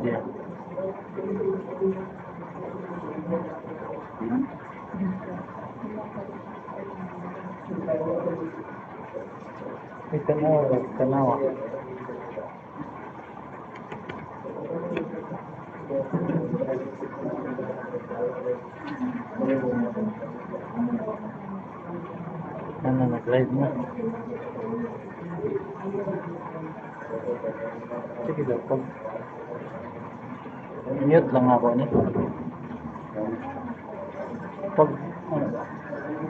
dia. Tanawa. Ano, nag-live mo? Sige daw, mute lang ako ni.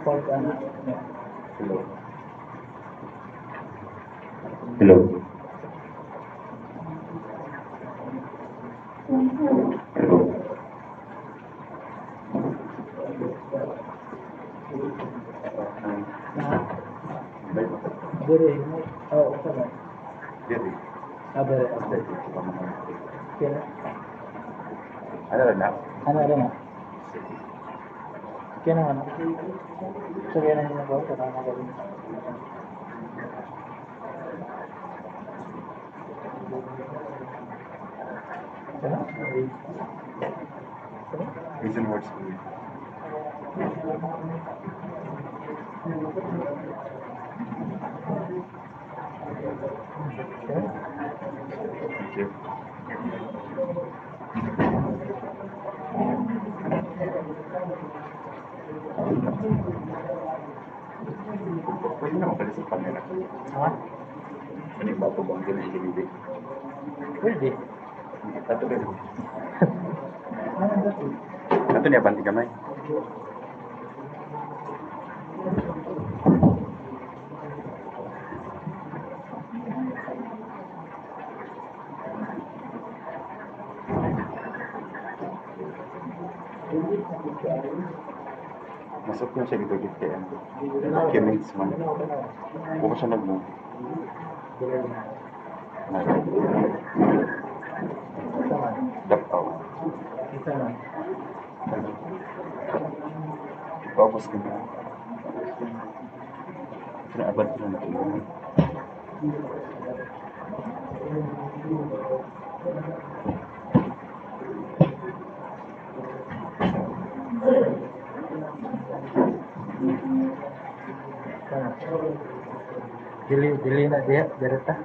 Pag ano. Hello. Hello. Dire, sama. Jadi, Ada. Kaya, ada na? ano na? Kaya na ano? Sabihan na niyo ba? Katama ko rin. Vision words. Thank you. Pwede na makalis sa camera. Ha? Ano yung bato bang ginagilibig? Pwede. Tato ka. Ano dati? Tato niya banti kamay. Masuk yung siya gito-git kaya. Kimmings man. Buko siya nag-move. Dapaw. Isa na. Tapos ka na. Kinaabad ko na ito. Dili na dia, direta.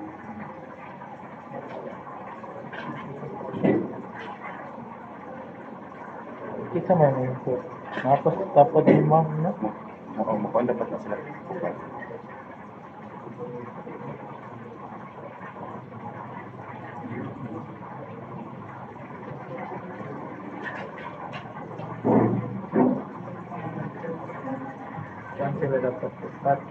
Kita man yung tapos din mo, no? Mukhang dapat na sila. Saan sila dapat start?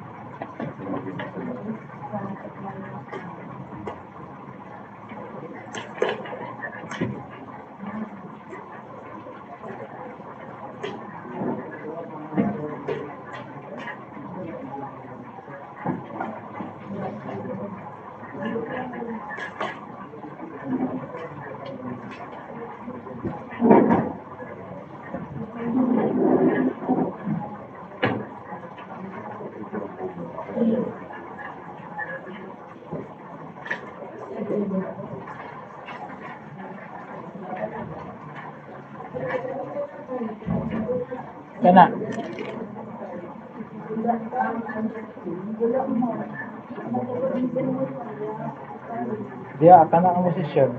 Kana. Dia akan ang musician.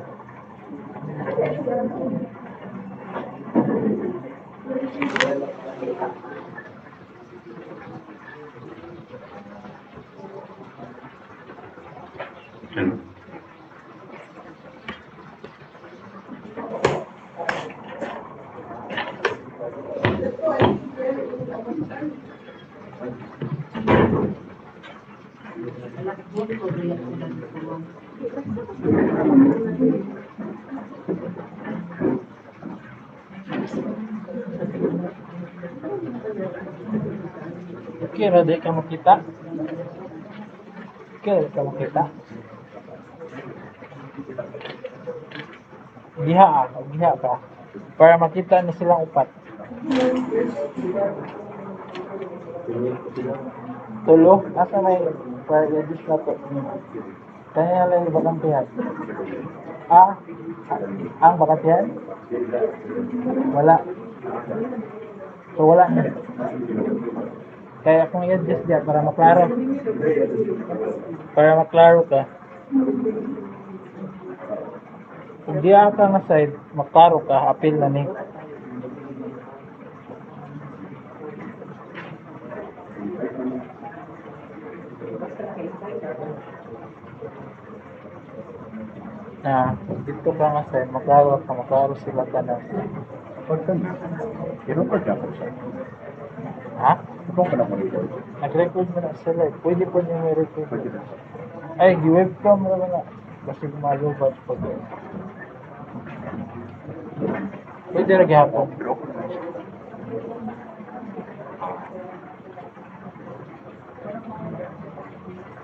Kira di kamu kita. Kira kamu kita. Diha ka. Para makita ni silang upat. Tulo, asa may para edit na to. Kanya lang yung bakantihan. Ah, ang bakat yan? Wala. So wala na. Kaya kung i-adjust diya para maklaro. Para maklaro ka. Kung diya ka nga side, maklaro ka, apil na ni. Na dito ka nga side, maklaro sila ka na. I-record na ako siya. Ha? Ito ka na monitor. Nag-record mo na sila. Pwede po niyo may record. Pwede na. Ay, gi-webcam mo na. Kasi malubat pag pwede lagi hapon.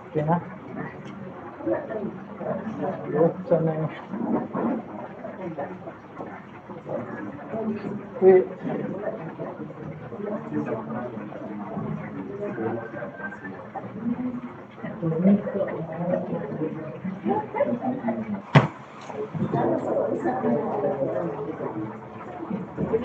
Okay na. Sana yun. Wait. Kasi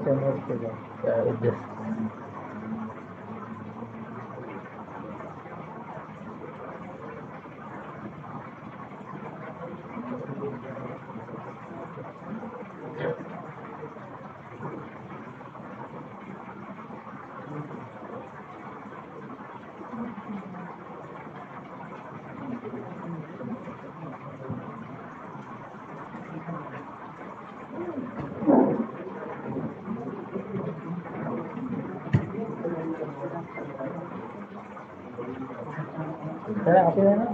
ano sila. Adjust. Kaya okay na.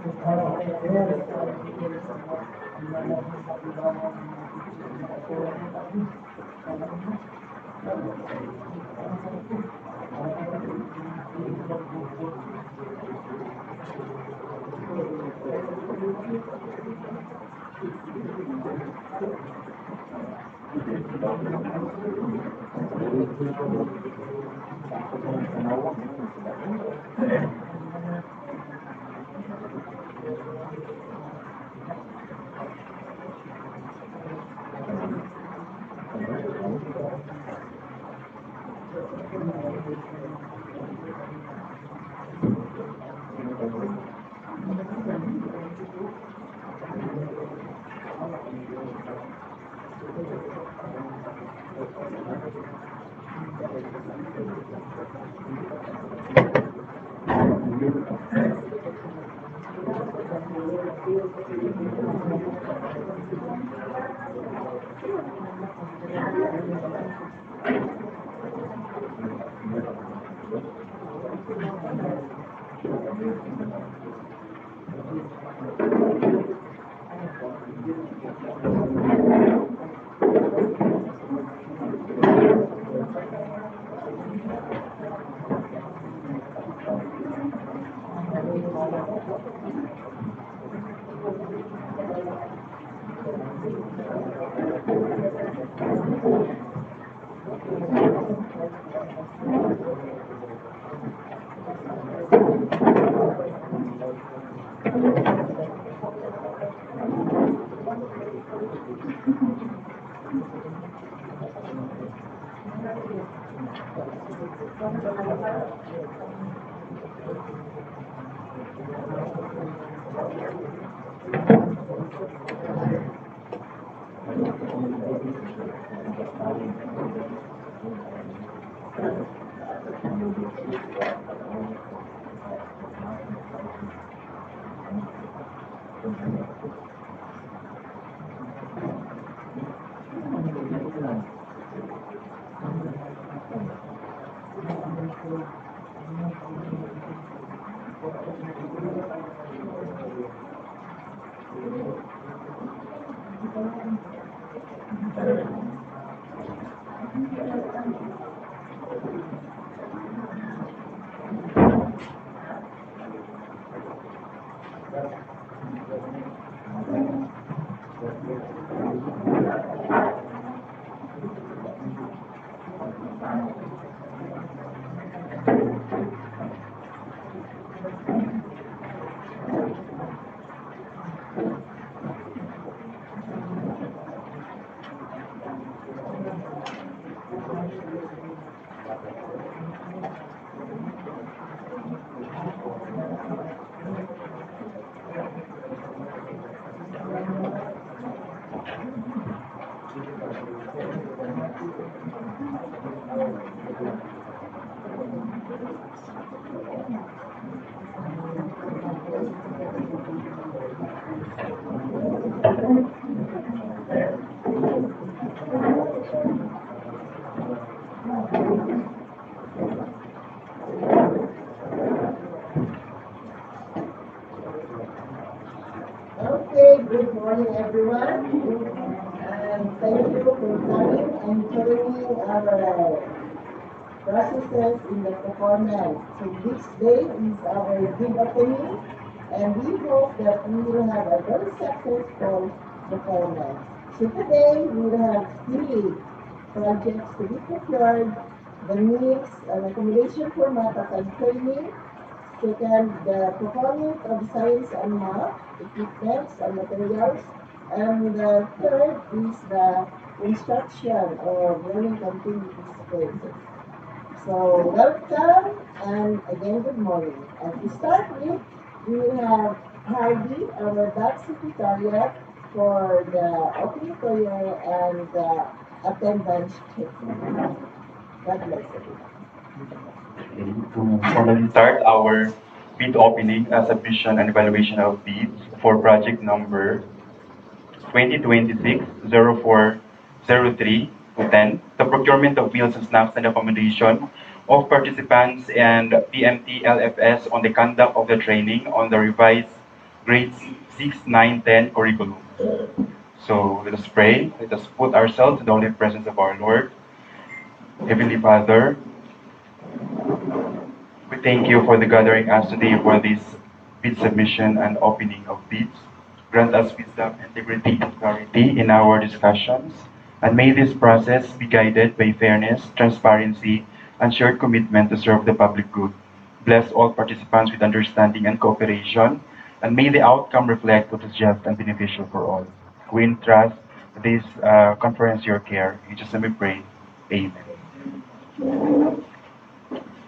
Okay, good morning everyone. And thank you for coming and joining our processes in the performance. So this day is our bid opening and we hope that we will have a very successful performance. So today we will have 3 projects to be procured, the meals and accommodation for math and training. Second, the performance of science and math, equipments and materials. And the third is the instruction of learning continuity courses. So welcome and again good morning. And to start with, we will have Hardy, our back secretariat, for the opening prayer and the attendance checking. God bless you. To formally start our bid opening, submission and evaluation of bids for project number 2026-0403 to 10, the procurement of meals and snacks and accommodation of participants and PMT LFS on the conduct of the training on the revised grades 6, 9, 10 curriculum. So let us pray. Let us put ourselves in the holy presence of our Lord. Heavenly Father, we thank you for the gathering us today for this bid submission and opening of bids. Grant us wisdom, integrity, and clarity in our discussions. And may this process be guided by fairness, transparency, and shared commitment to serve the public good. Bless all participants with understanding and cooperation, and may the outcome reflect what is just and beneficial for all. We entrust this conference to your care. In Jesus' name we pray. Amen.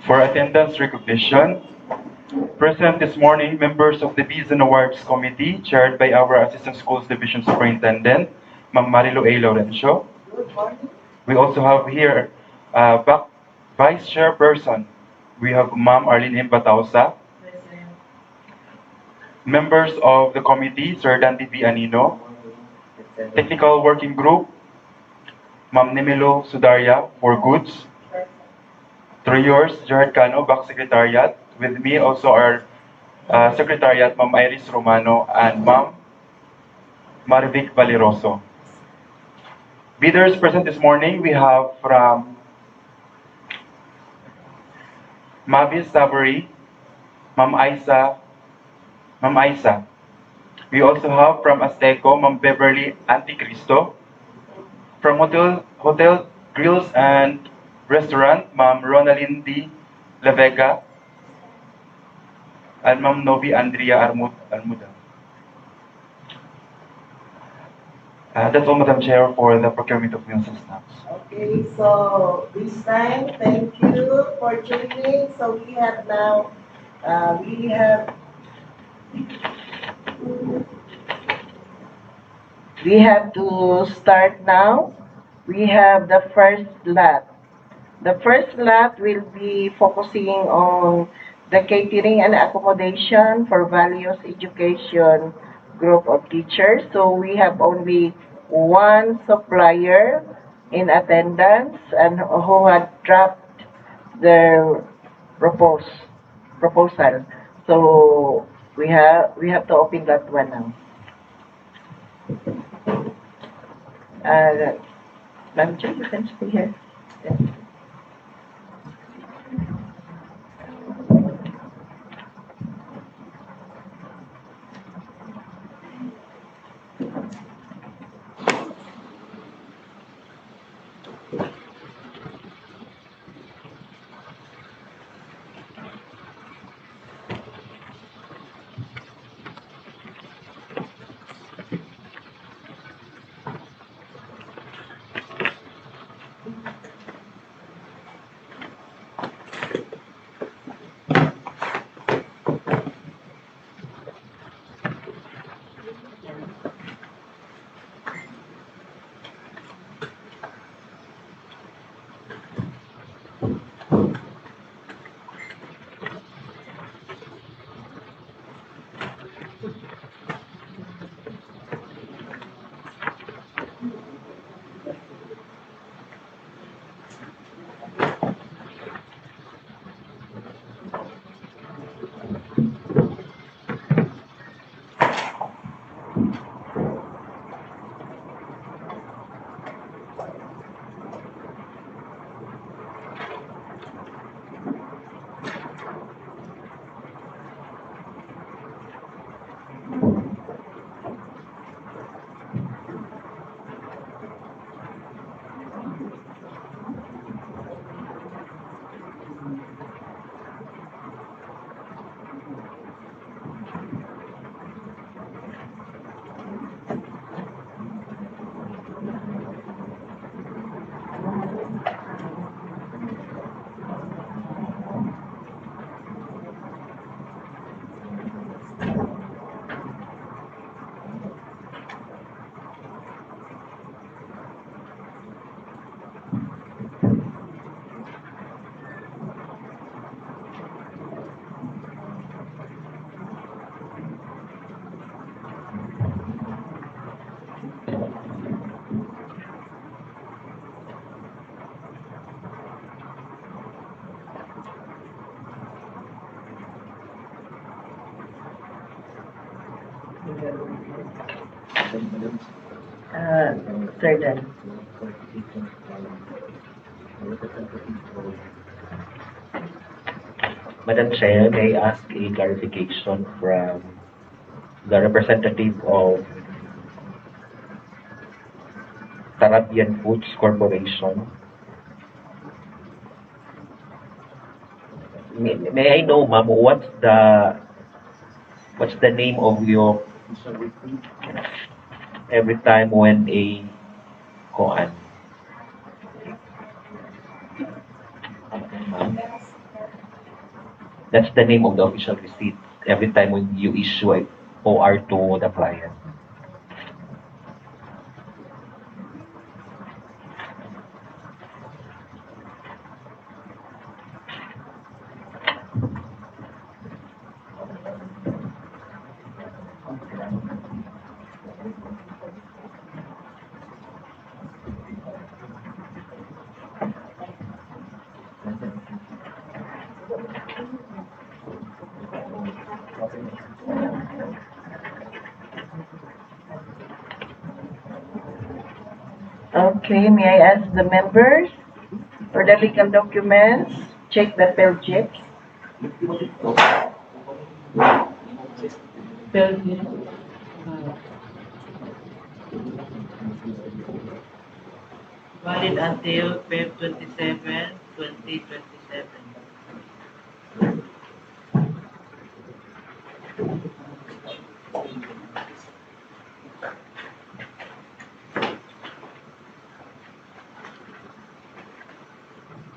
For attendance recognition, present this morning, members of the Bids and Awards Committee, chaired by our Assistant Schools Division Superintendent, Ma'am Marilo A. Laurencio. We also have here Vice Chairperson. We have Ma'am Arlene M. Batausa. Members of the committee, Sir Dante B. Anino. Technical Working Group, Ma'am Nemelo Sudarya for Goods. Through yours, Gerard Cano, Back Secretariat. With me also our Secretariat, Ma'am Iris Romano and Ma'am Marvic Valeroso. Bidders present this morning, we have from Mavis Saburi, Ma'am Isa. We also have from Azteco, Ma'am Beverly Anticristo. From Hotel Grills and Restaurant, Ma'am Ronaldine D. La Vega and Ma'am Novi Andrea Almuda. That's all, Madam Chair, for the procurement of meals and snacks. Okay, so this time, thank you for joining. So we have now, we have to start now. We have the first lot. The first lot will be focusing on the catering and accommodation for various education group of teachers. So we have only one supplier in attendance and who had dropped their proposal. So we have to open that one now. Madam Chair, you can stay here. Thank you. Sir Dan. Madam Chair, may I ask a clarification from the representative of Tarabian Foods Corporation? May I know, ma'am, what's the name of your every time when a koan? Ma'am, that's the name of the official receipt every time when you issue a OR to the client. Okay, may I ask the members for the legal documents? Check the spell checks. Spell check. Valid until Feb 27, 2027.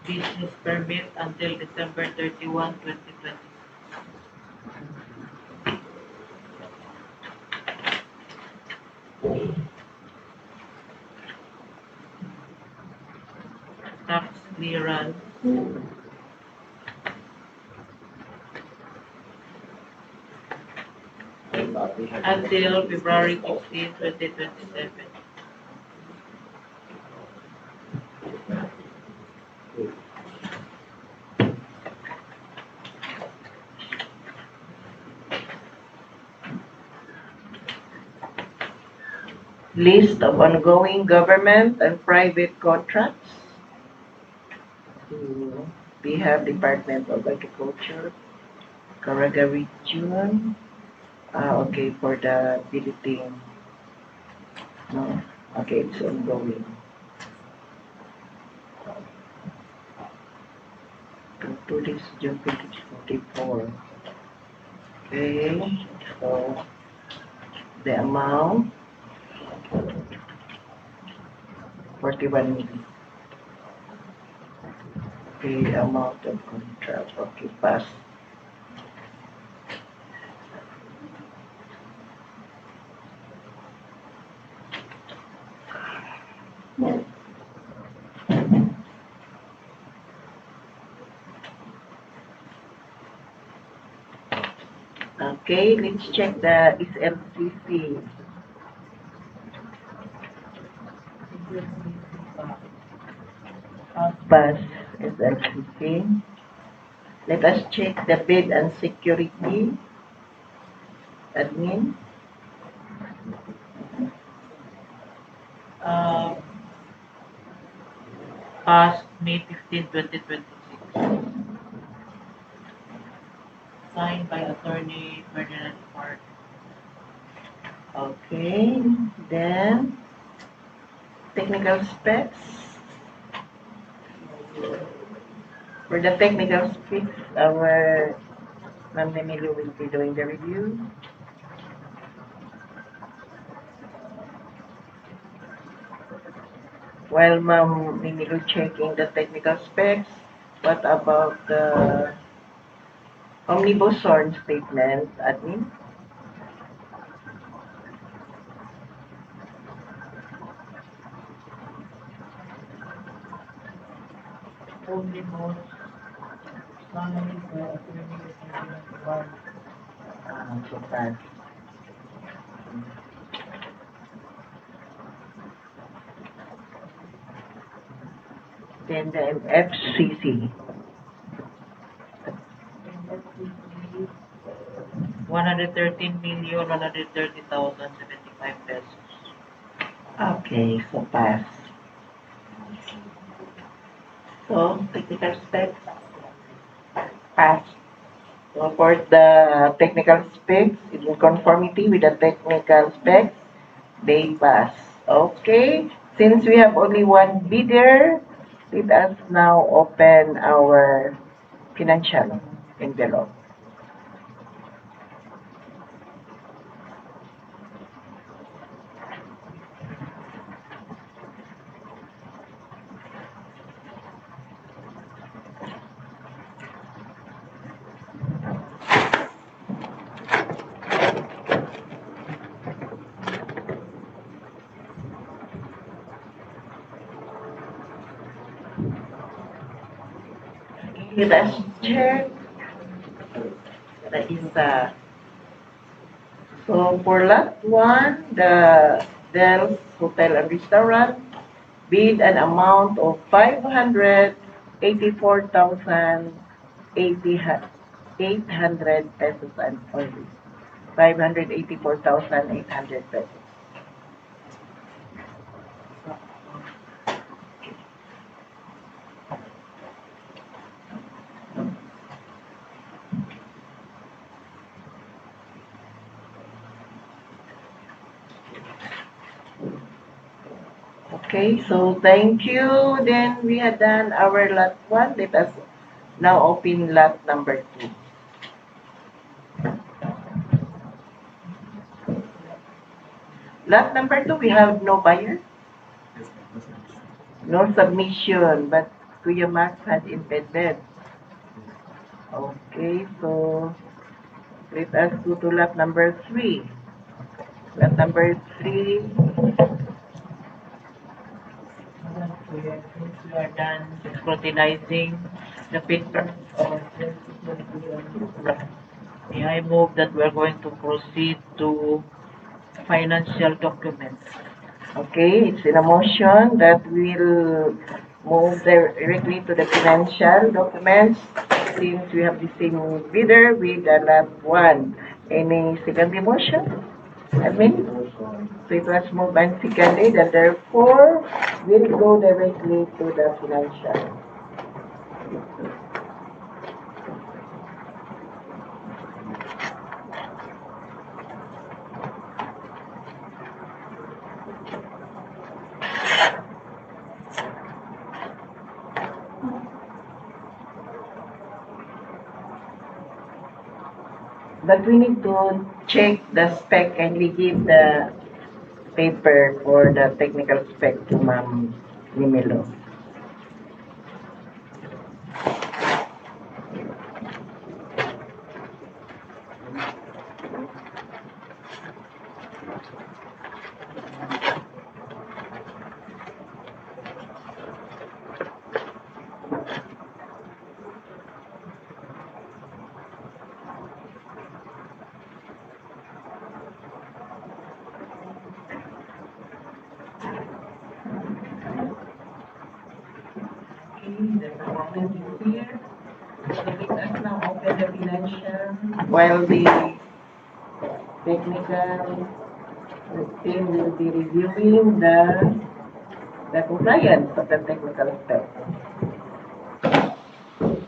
Business permit until December 31, 2020. Tax clearance until February 16, 2027. List of ongoing government and private contracts. So, we have Department of Agriculture, Caraga Region. Okay, for the billeting. No, okay, it's ongoing. To this June 2024. Okay, so the amount 41 million. Okay, amount of contract. Okay, pass. Okay, let's check the SLCC. Pass SLCC. Let us check the bid and security. Admin. Passed May 15, 2026. Signed by Attorney Ferdinand Park. Okay, then technical specs. For the technical specs, our Ma'am Emilio will be doing the review. While Ma'am Emilio checking the technical specs, what about the omnibus SORN statement, admin? Omnibus. Signed by Attorney Ferdinand Park. So pass. Then the FCC. 113,130,075 pesos. Okay, so pass. So, technical specs, pass. So, for the technical specs, in conformity with the technical specs, they pass. Okay, since we have only one bidder, let us now open our financial envelope. Let us check. That is so for lot 1, the Del's Hotel and Restaurant bid an amount of 584,800 pesos and only 584,800 pesos. Okay, so thank you. Then we had done our lot 1. Let us now open lot number 2. Lot number 2, we have no buyer, no submission, but Kuya Max had embedded. Okay, so let us go to lot number 3. Lot number 3. Since we are done scrutinizing the pictures of this, may I move that we are going to proceed to financial documents. Okay, it's in a motion that we'll move directly to the financial documents since we have the same bidder with the lot 1. Any second motion? Admin? So it was moved and seconded, and therefore we'll go directly to the financial. But we need to check the spec, kindly give the paper for the technical spec to Ma'am Nimilo. While the technical team will be reviewing the compliance of the technical spec.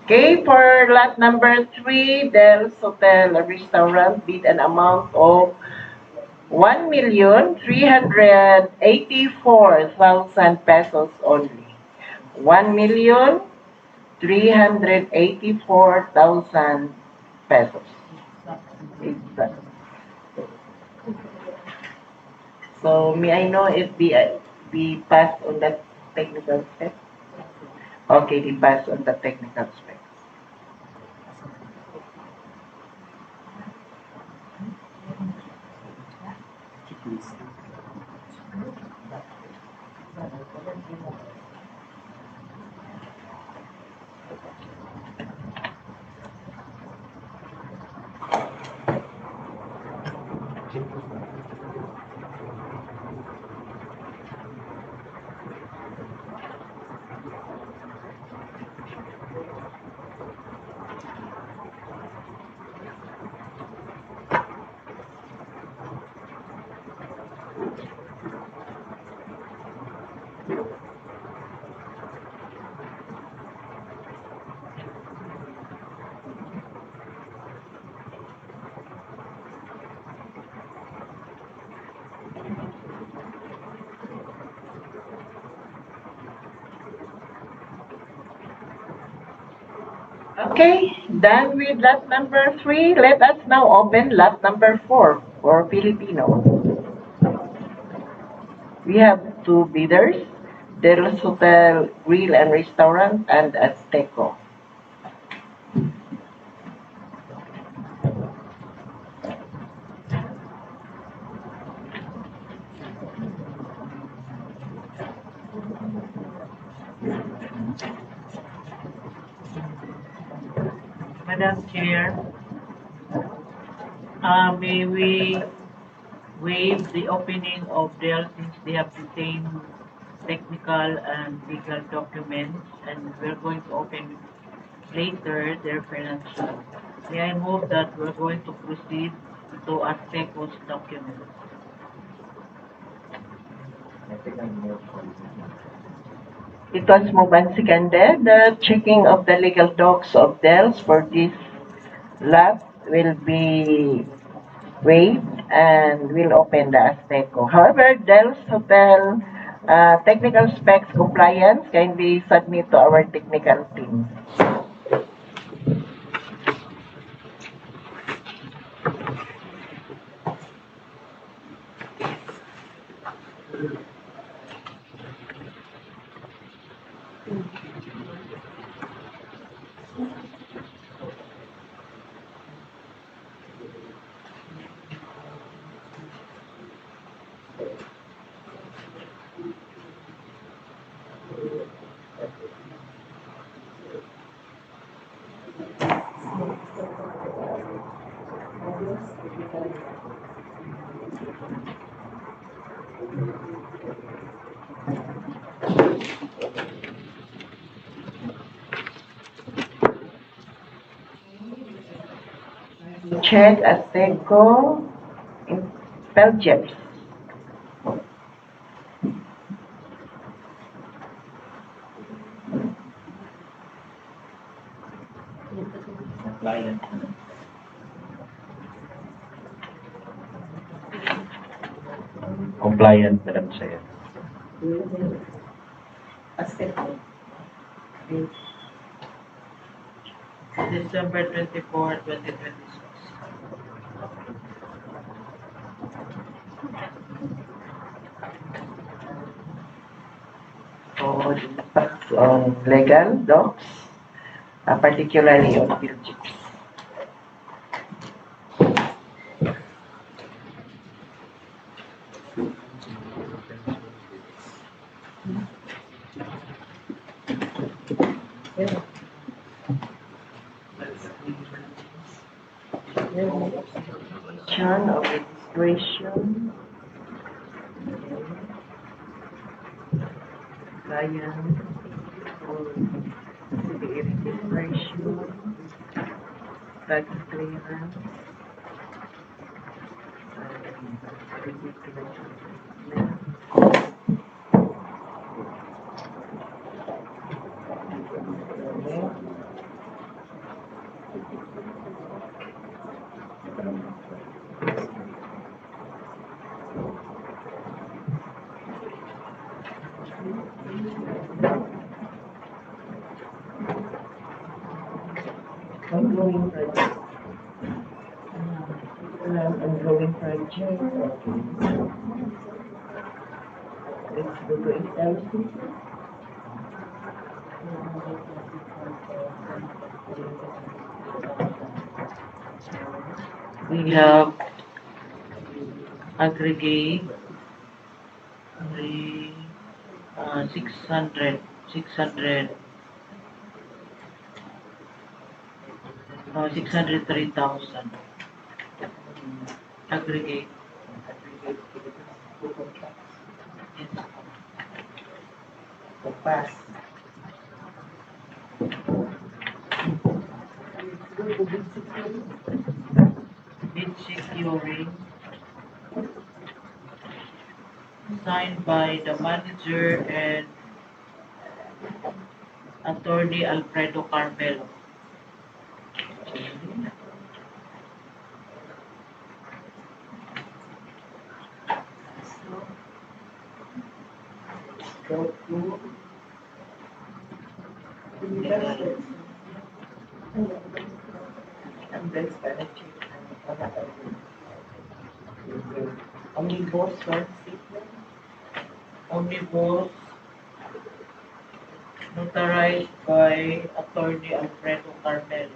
Okay, for lot number 3, Del's Hotel Restaurant bid an amount of 1,384,000 pesos only. 1,384,000 pesos. Exact. So may I know if we passed on that technical spec? Okay, we passed on the technical spec. Okay, done with lot number 3. Let us now open lot number 4 for Filipino. We have 2 bidders, Del's Hotel Grill and Restaurant and Azteco. Madam Chair, may we waive the opening of Dell since they have the same technical and legal documents, and we're going to open later their financial. May I move that we're going to proceed to Azteco's documents. It was moved and seconded. The checking of the legal docs of Del's for this lot will be waived and will open the Azteco. However, Del's Hotel technical specs compliance can be submit to our technical team. Check Azteco in Belgium. Compliant. Compliant, Madam Chair. Azteco. December 24, 2026. So, impacts on legal docs, particularly on bill chips. Churn of registration, client, or CPA registration, tax clearance, ongoing project. Ongoing project. Let's go to extension. We have aggregate three, 600, 603,000 aggregate. Yes. So pass. Bid securing signed by the manager and attorney Alfredo Carmelo. Go to and then strategy. Omnibus one statement. Omnibus notarized by attorney Alfredo Carmelo.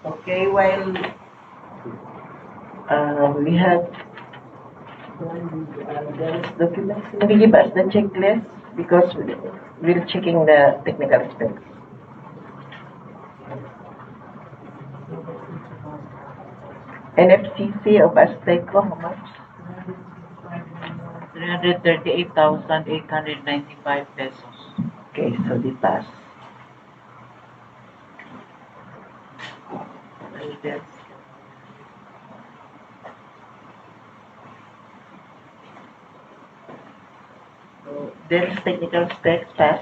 Okay, while we have those documents, can you give us the checklist because we're checking the technical specs. NFCC of Azteco, how much? 338,895 pesos. Okay, so the pass. And that's so there's technical specs pass.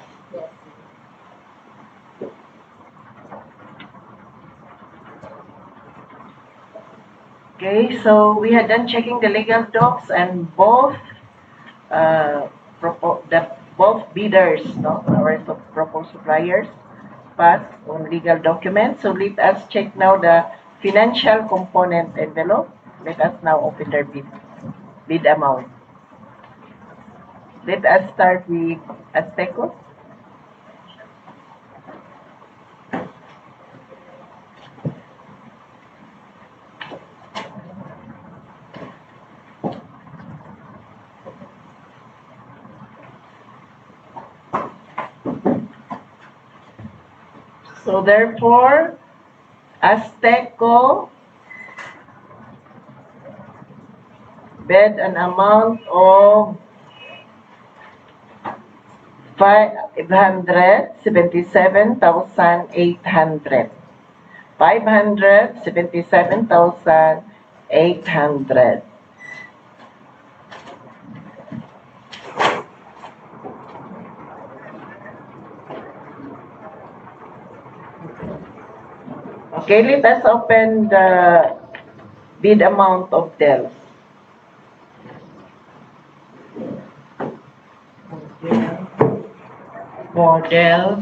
Okay, so we had done checking the legal docs and both both bidders, no, our proposed suppliers, pass on legal documents. So let us check now the financial component envelope. Let us now open their bid amount. Let us start with Azteco. So therefore, Azteco bid an amount of 577,800. 577,800. Okay, let us open the bid amount of DELS. For Dell,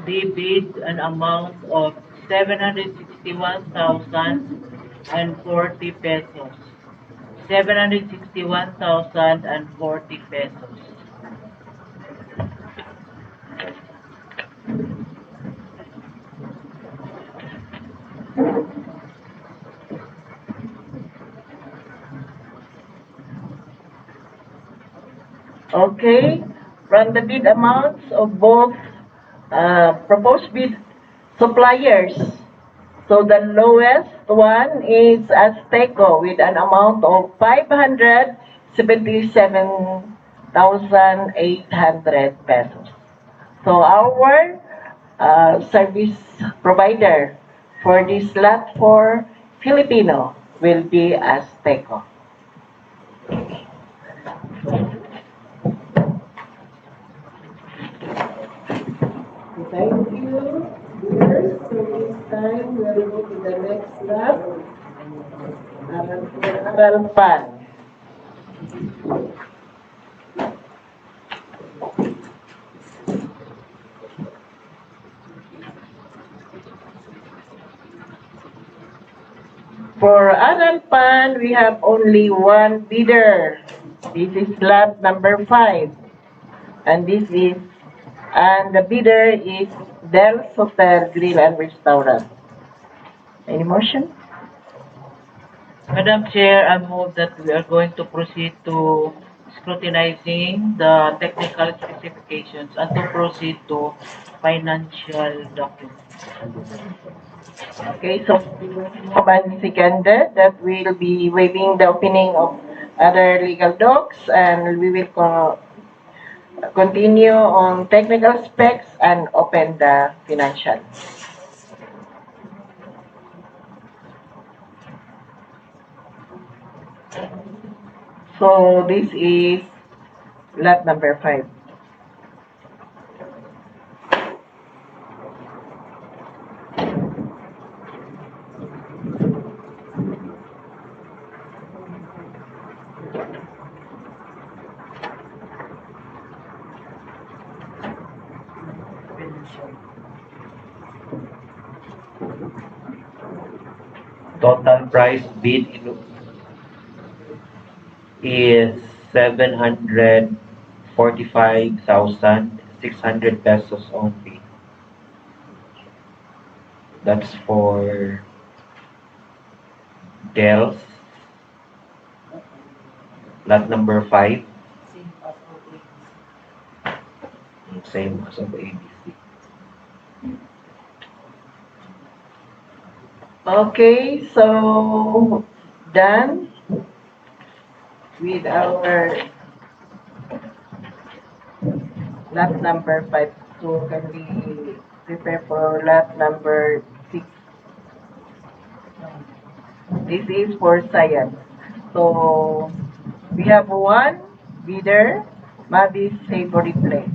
they bid an amount of 761,040 pesos. 761,040 pesos. Okay, from the bid amounts of both proposed bid suppliers. So the lowest one is Azteco with an amount of 577,800 pesos. So our service provider for this lot for Filipino will be Azteco. Thank you, viewers. So this time we will go to the next lab. Aral Pan. For Aral Pan, we have only one bidder. This is lot number 5. And the bidder is Del's Hotel Grill and Restaurant. Any motion? Madam Chair, I move that we are going to proceed to scrutinizing the technical specifications and to proceed to financial documents. Okay, so moved and seconded that we'll be waiving the opening of other legal docs and we will continue on technical specs and open the financial. So this is lot number 5. Total price bid is 745,600 pesos only. That's for Del's, lot number 5, same as of ABC. Okay, so done with our lot number 5. So can we prepare for lot number 6? This is for science. So we have one bidder, Mabis Savory Place.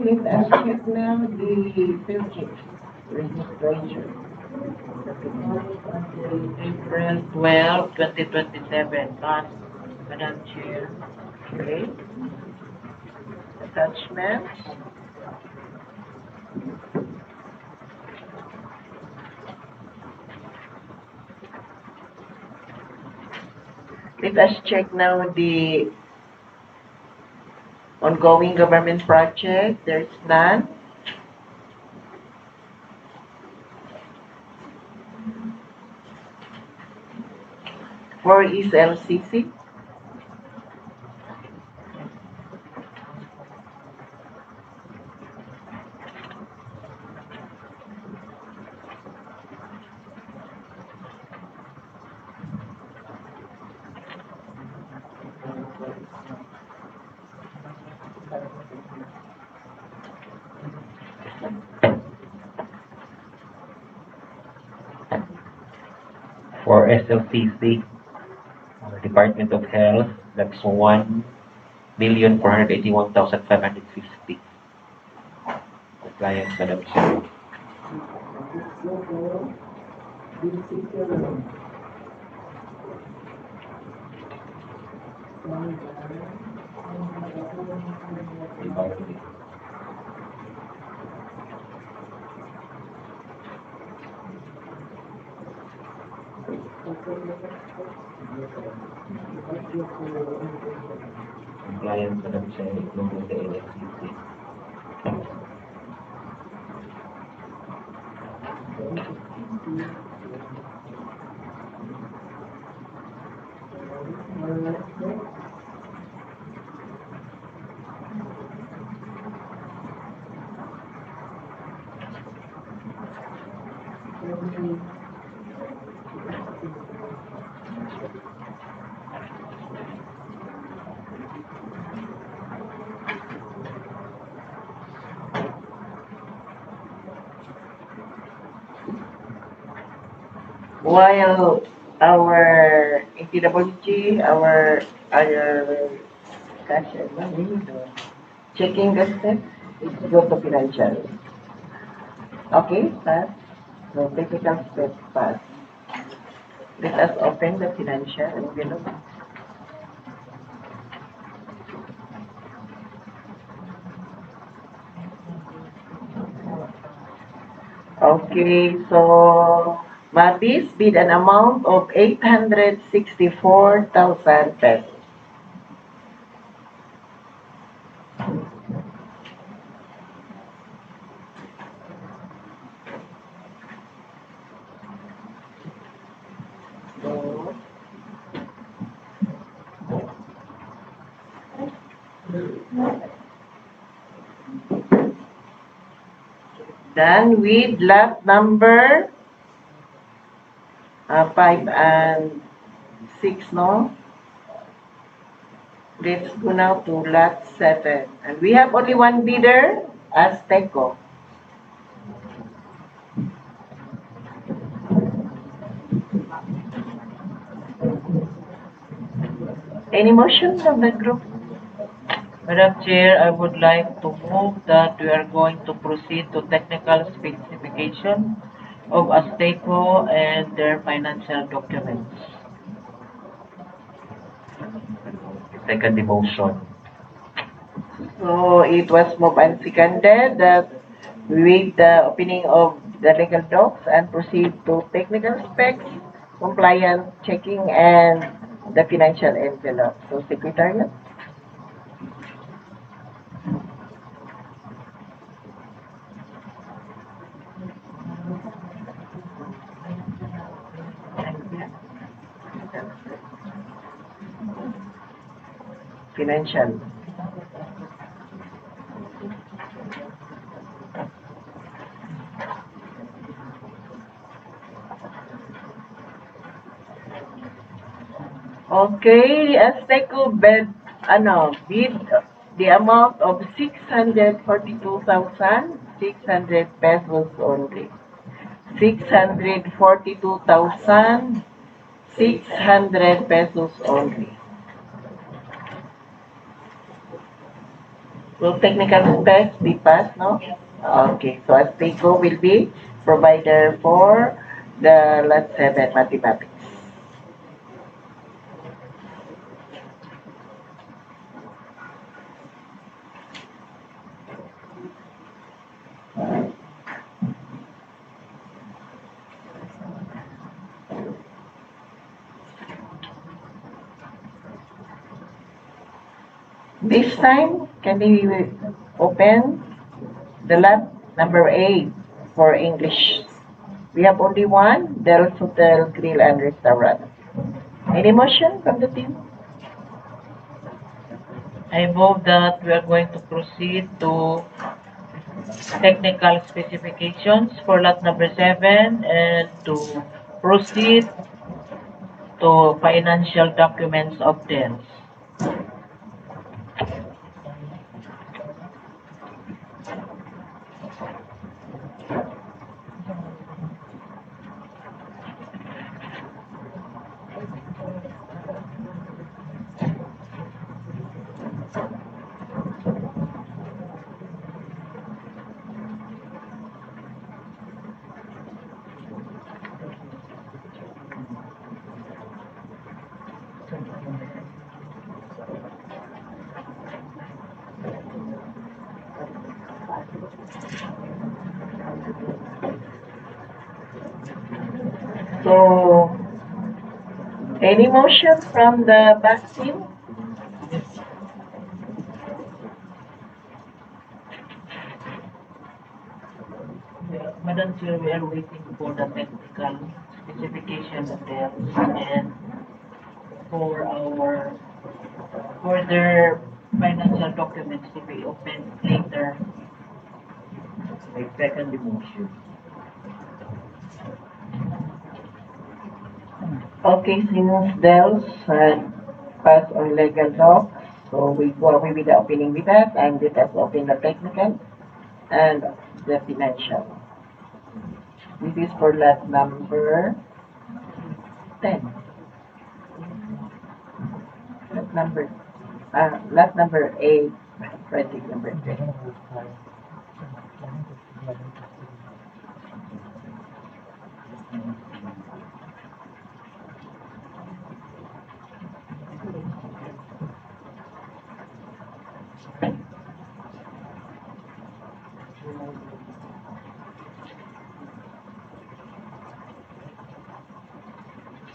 let us check now the field trips registration. April 12, 2027. Done, Madam Chair. Okay. Attachments. Let us check now the ongoing government project. There's none. For is LCC. For SLCC, Department of Health, that's 1,481,550. Compliance, Madam Chair. Compliance, Madam Chair, including the LCC. While our NTWG, our discussion, what we do? Checking the steps, it's go to financial. Okay, pass. So technical step pass. Let us open the financial envelope. Okay, so Mabis bid an amount of 864,000 pesos. So, done with lot number 5 and 6, no? Let's go now to lot 7. And we have only one bidder, Azteco. Any motion from the group? Madam Chair, I would like to move that we are going to proceed to technical specification of Azteco and their financial documents. Second the motion. So it was moved and seconded that we waive the opening of the legal docs and proceed to technical specs, compliance checking, and the financial envelope. So Secretariat? Financial. Okay, Azteco bid the amount of 642,600 pesos only. 642,600 pesos only. Will technical specs be passed, no? Okay, so Azteco will be provider for the lot 7 mathematics. This time, can we open the lot number 8 for English? We have only one, Del Hotel Grill and Restaurant. Any motion from the team? I move that we are going to proceed to technical specifications for lot number 7 and to proceed to financial documents of DELS. So, any motion from the back team? Madam Chair, we are waiting for the technical specification of DELS and for our further financial documents to be opened later. I second the motion. Okay, since Dels had passed on legal docs, so we go away with the opening with that and let us open the technical and the financial. This is for lot number 10. Lot number 8, project number 10.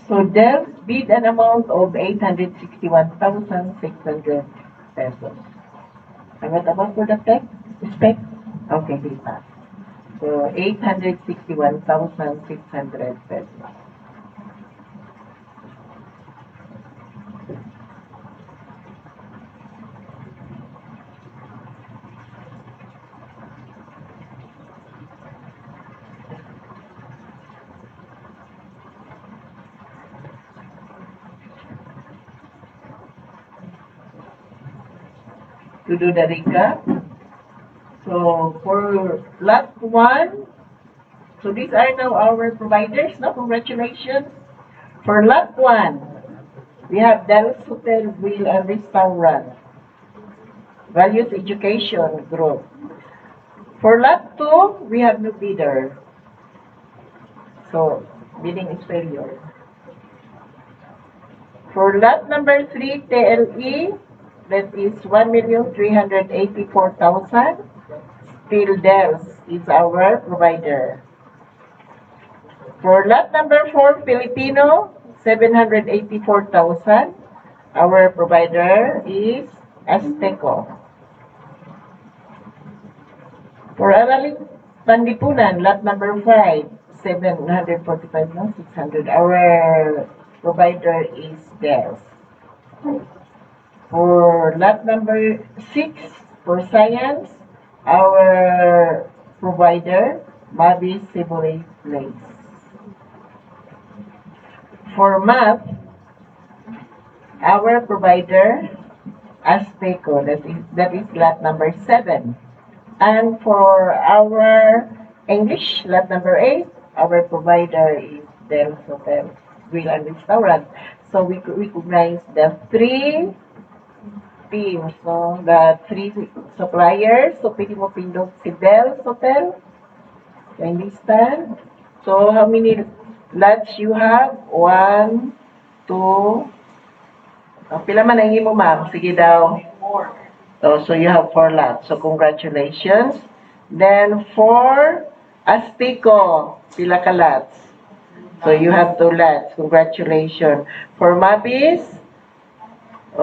So Dels bid an amount of 861,600 pesos. And what about for the spec? Okay, they passed. So 861,600 pesos. To do the recap. So for lot 1, so these are now our providers, no? Congratulations. For lot 1, we have Dallas Hotel, Grill and Restaurant. Values Education Group. For lot 2, we have no bidder. So bidding is failure. For lot number 3, TLE, that is 1,384,000. Still Dels is our provider. For lot number 4, Filipino, 784,000. Our provider is Azteco. For Araling Panlipunan, lot number 5, 745, no, 600. Our provider is Dels. For lot number 6, for science, our provider, Mabi Siburi Place. For math, our provider, Azteco, that is lot number 7. And for our English, lot number 8, our provider is Del Hotel, Grill and Restaurant. So we recognize the 3 teams, no? The three suppliers. So, pwede mo pindot si Bell's Hotel. Can you stand? So, how many lots you have? 1, 2, pila man ang imo, ma'am? Sige daw. Oh, so you have 4 lots. So, congratulations. Then, for Astico, pila ka lots? So, you have 2 lots. Congratulations. For Mabis,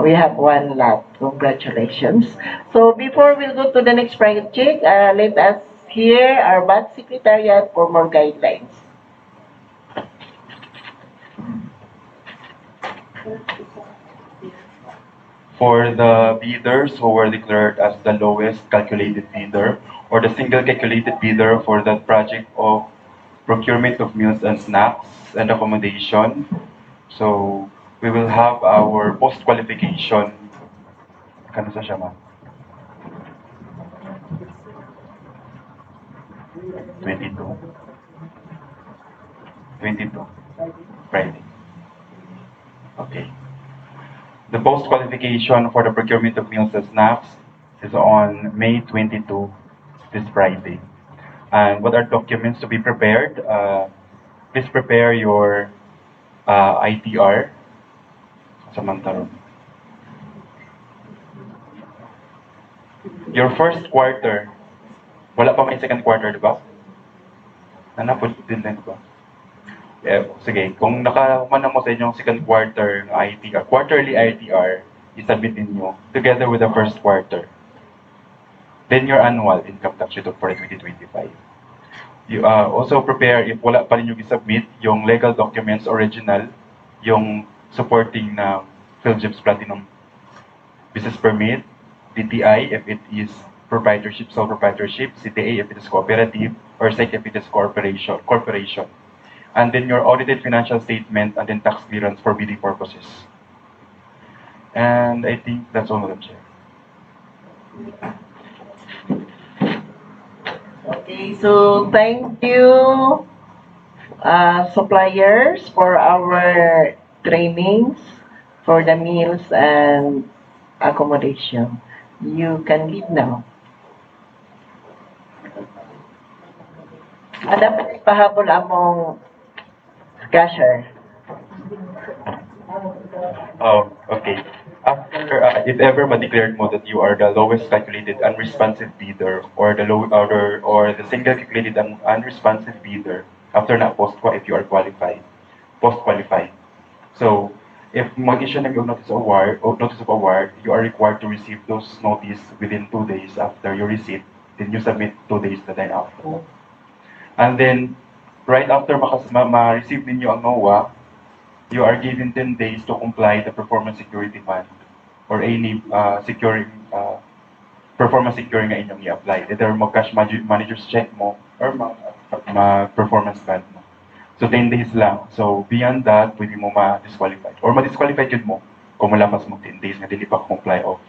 we have 1 lot. Congratulations. So, before we go to the next private check, let us hear our BAT Secretariat for more guidelines. For the bidders who were declared as the lowest calculated bidder or the single calculated bidder for the project of procurement of meals and snacks and accommodation, so we will have our post-qualification. Kano sa siya, ma'am? 22. 22. Friday. Okay. The post-qualification for the procurement of meals and snacks is on May 22, this Friday. And what are documents to be prepared? Please prepare your ITR. Samantaron. Your first quarter. Wala pa may second quarter, di ba? Nanapod din din, di ba? Sige, kung nakakuha mo sa inyong second quarter ng ITR, quarterly ITR, isubmit ninyo together with the first quarter. Then your annual income tax return for 2025. You also prepare, if wala pa rin yung isubmit, yung legal documents original, yung supporting na PhilGEPS Platinum Business Permit, DTI if it is proprietorship, sole proprietorship, CTA if it is cooperative, or SEC if it is corporation. And then your audited financial statement and then tax clearance for bidding purposes. And I think that's all, Madam Chair. Okay, so thank you, suppliers, for our trainings for the meals and accommodation. You can leave now. Dapat ipahabol among cashier. Oh, okay. After, if ever ma-declared mo that you are the lowest calculated unresponsive bidder or the the single calculated unresponsive bidder after na if you are qualified, post-qualified. So, if mag-issue ng notice of award, you are required to receive those notice within 2 days after you receive, then you submit 2 days na then after. And then, right after ma-receive ninyo ang NOAA, you are given 10 days to comply the performance security fund or any performance securing nga inyong i-apply. Either mag-cash manager's check mo or performance fund mo. So 10 days lang. So beyond that, pwede mo ma-disqualify. Or ma-disqualify yun mo kung malapas mo 10 days na dili pa comply of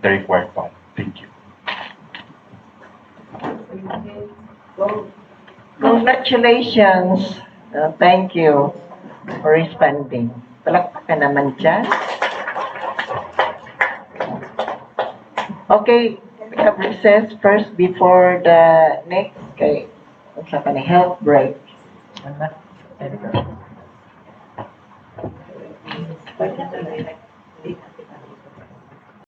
the required fund. Thank you. Congratulations. Thank you for responding. Palakpakan naman dyan. Okay, we have recess first before the next. Okay, what's happening? Health break.